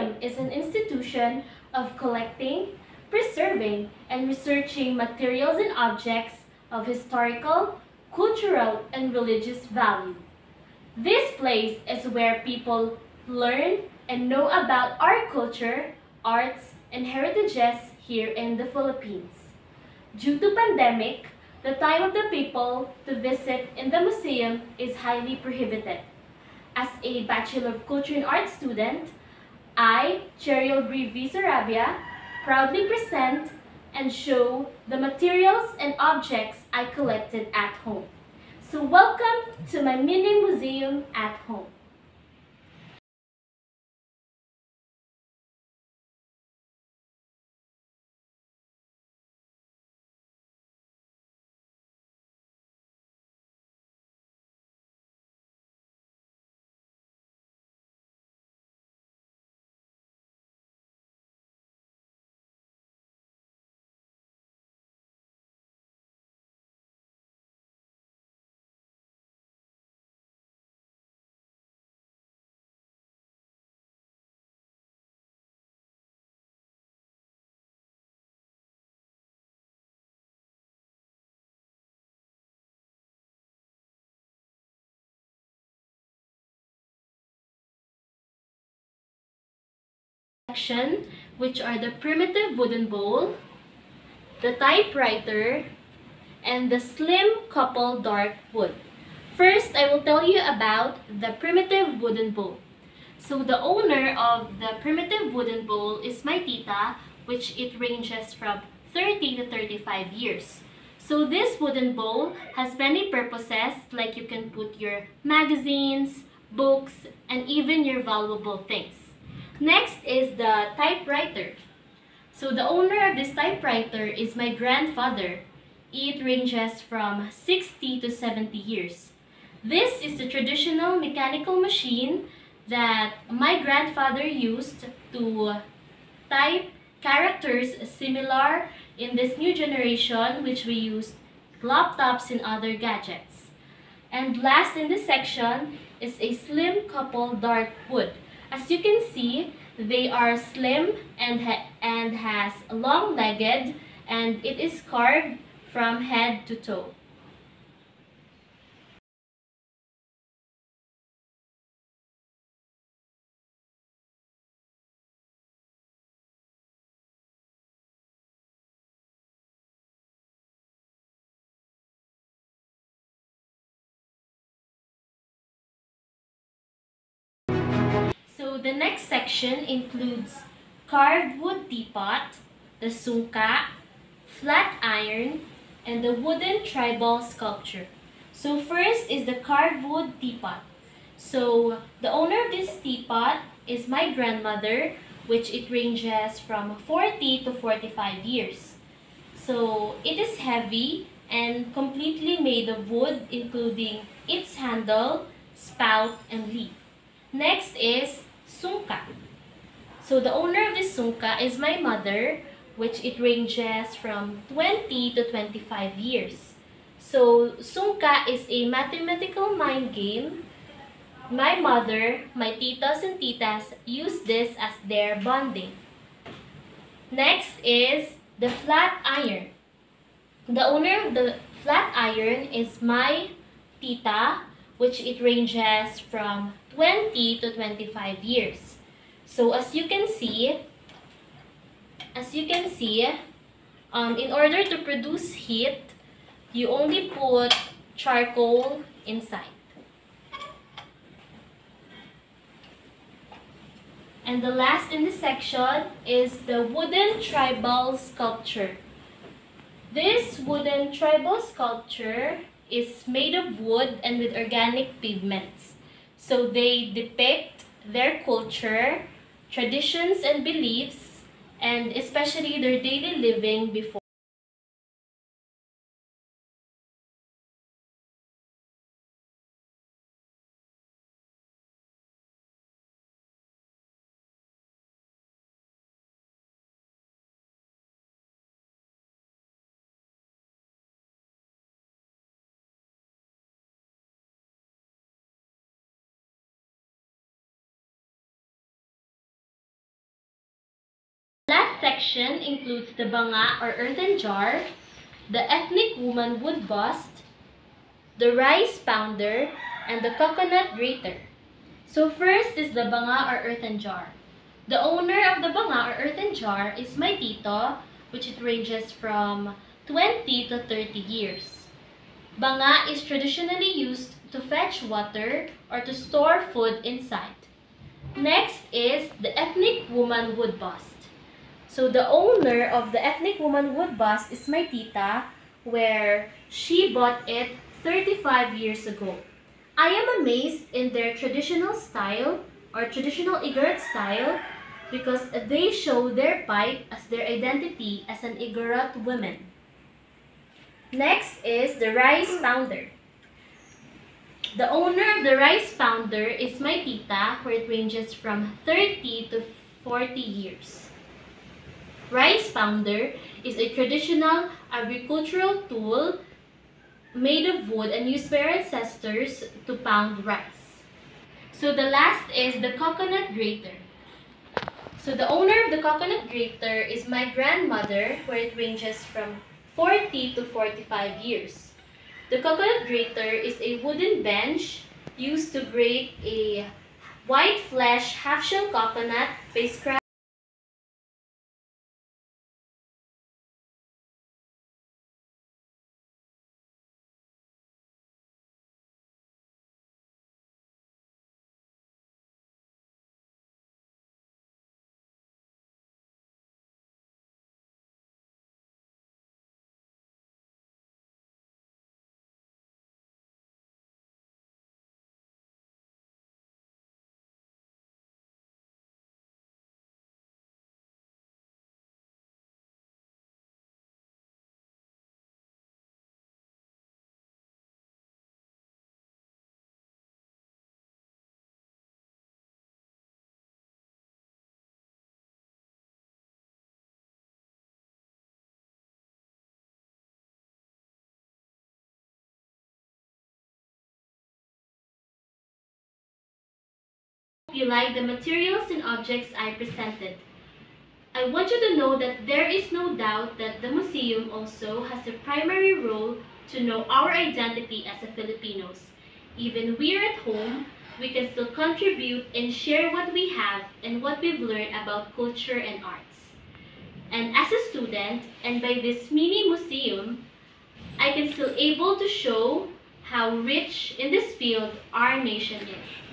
museum is an institution of collecting, preserving, and researching materials and objects of historical, cultural, and religious value. This place is where people learn and know about our culture, arts, and heritages here in the Philippines. Due to pandemic, the time of the people to visit in the museum is highly prohibited. As a Bachelor of Culture and Arts student, I, BreeV.Sarabia, proudly present and show the materials and objects I collected at home. So welcome to my mini museum at home. Section, which are the primitive wooden bowl, the typewriter, and the slim couple dark wood. First, I will tell you about the primitive wooden bowl. So the owner of the primitive wooden bowl is my tita, which it ranges from 30 to 35 years. So this wooden bowl has many purposes, like you can put your magazines, books, and even your valuable things. Next is the typewriter. So the owner of this typewriter is my grandfather. It ranges from 60 to 70 years. This is the traditional mechanical machine that my grandfather used to type characters similar in this new generation, which we use laptops and other gadgets. And last in this section is a slim couple dark wood. As you can see, they are slim and has long-legged, and it is carved from head to toe. So the next section includes carved wood teapot, the sungka, flat iron, and the wooden tribal sculpture. So first is the carved wood teapot. So the owner of this teapot is my grandmother, which it ranges from 40 to 45 years. So it is heavy and completely made of wood, including its handle, spout, and lid. Next is sungka. So the owner of this sungka is my mother, which it ranges from 20 to 25 years. So sungka is a mathematical mind game. My mother, my titos and titas use this as their bonding. Next is the flat iron. The owner of the flat iron is my tita, which it ranges from 20 to 25 years. So as you can see, in order to produce heat, you only put charcoal inside. And the last in this section is the wooden tribal sculpture. This wooden tribal sculpture is made of wood and with organic pigments. So they depict their culture, traditions and beliefs, and especially their daily living before. last section includes the banga or earthen jar, the ethnic woman wood bust, the rice pounder, and the coconut grater. So first is the banga or earthen jar. The owner of the banga or earthen jar is my tito, which it ranges from 20 to 30 years. Banga is traditionally used to fetch water or to store food inside. Next is the ethnic woman wood bust. So the owner of the ethnic woman wood bust is my tita, where she bought it 35 years ago. I am amazed in their traditional style or traditional Igorot style because they show their pipe as their identity as an Igorot woman. Next is the rice pounder. The owner of the rice pounder is my tita, where it ranges from 30 to 40 years. Rice pounder is a traditional agricultural tool made of wood and used by our ancestors to pound rice. So the last is the coconut grater. So the owner of the coconut grater is my grandmother, where it ranges from 40 to 45 years. The coconut grater is a wooden bench used to grate a white flesh half-shell coconut by scratching you like the materials and objects I presented. I want you to know that there is no doubt that the museum also has a primary role to know our identity as a Filipinos. Even we're at home, we can still contribute and share what we have and what we've learned about culture and arts. And as a student, and by this mini museum, I can still able to show how rich in this field our nation is.